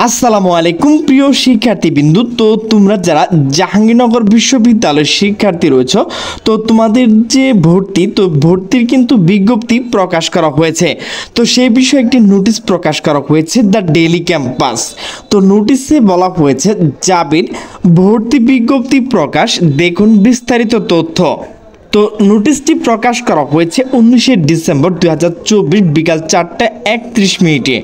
আসসালামু আলাইকুম প্রিয় শিক্ষার্থীবৃন্দ। তো তোমরা যারা জাহাঙ্গীরনগর বিশ্ববিদ্যালয়ের শিক্ষার্থী রয়েছ, তো তোমাদের যে ভর্তির কিন্তু বিজ্ঞপ্তি প্রকাশ করা হয়েছে। তো সেই বিষয়ে একটি নোটিশ প্রকাশ করা হয়েছে, দ্য ডেইলি ক্যাম্পাস। তো নোটিশে বলা হয়েছে জাবির ভর্তি বিজ্ঞপ্তি প্রকাশ, দেখুন বিস্তারিত তথ্য। তো নোটিশটি প্রকাশ করা হয়েছে 19 ডিসেম্বর 2024 বিকাল 4:31।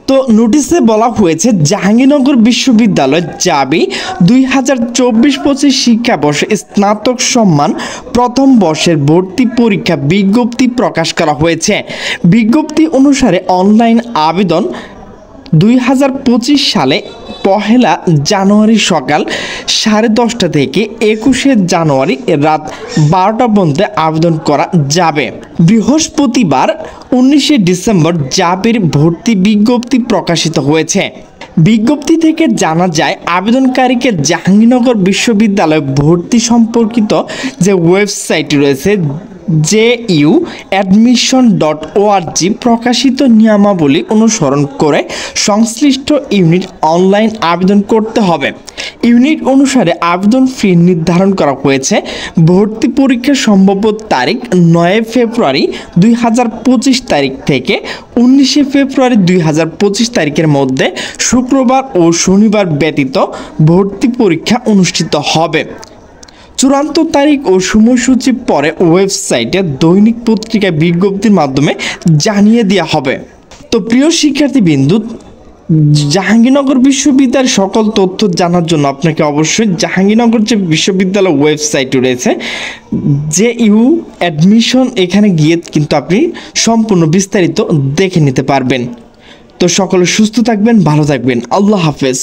তো নোটিশে বলা হয়েছে জাহাঙ্গীরনগর বিশ্ববিদ্যালয় জাবি 2024-25 শিক্ষাবর্ষে স্নাতক সম্মান প্রথম বর্ষের ভর্তি পরীক্ষা বিজ্ঞপ্তি প্রকাশ করা হয়েছে। বিজ্ঞপ্তি অনুসারে অনলাইন আবেদন 2025 সালে 1 জানুয়ারি সকাল 10:30 থেকে 21 জানুয়ারি রাত 12টা পর্যন্ত আবেদন করা যাবে। বৃহস্পতিবার 19 ডিসেম্বর জাবির ভর্তি বিজ্ঞপ্তি প্রকাশিত হয়েছে। বিজ্ঞপ্তি থেকে জানা যায় আবেদনকারীকে জাহাঙ্গীরনগর বিশ্ববিদ্যালয় ভর্তি সম্পর্কিত যে ওয়েবসাইট রয়েছে JUadmission.org প্রকাশিত নিয়মাবলী অনুসরণ করে সংশ্লিষ্ট ইউনিট অনলাইন আবেদন করতে হবে। ইউনিট অনুসারে আবেদন ফি নির্ধারণ করা হয়েছে। ভর্তি পরীক্ষার সম্ভাব্য তারিখ 9 ফেব্রুয়ারি 2025 তারিখ থেকে 19 ফেব্রুয়ারি 2025 তারিখের মধ্যে শুক্রবার ও শনিবার ব্যতীত ভর্তি পরীক্ষা অনুষ্ঠিত হবে। চূড়ান্ত তারিখ ও সময়সূচি পরে ওয়েবসাইটে দৈনিক পত্রিকা বিজ্ঞপ্তির মাধ্যমে জানিয়ে দেওয়া হবে। তো প্রিয় শিক্ষার্থীবৃন্দু, জাহাঙ্গীরনগর বিশ্ববিদ্যালয়ের সকল তথ্য জানার জন্য আপনাকে অবশ্যই জাহাঙ্গীরনগর যে বিশ্ববিদ্যালয় ওয়েবসাইট রয়েছে JUadmission, এখানে গিয়ে কিন্তু আপনি সম্পূর্ণ বিস্তারিত দেখে নিতে পারবেন। তো সকলে সুস্থ থাকবেন, ভালো থাকবেন। আল্লাহ হাফেজ।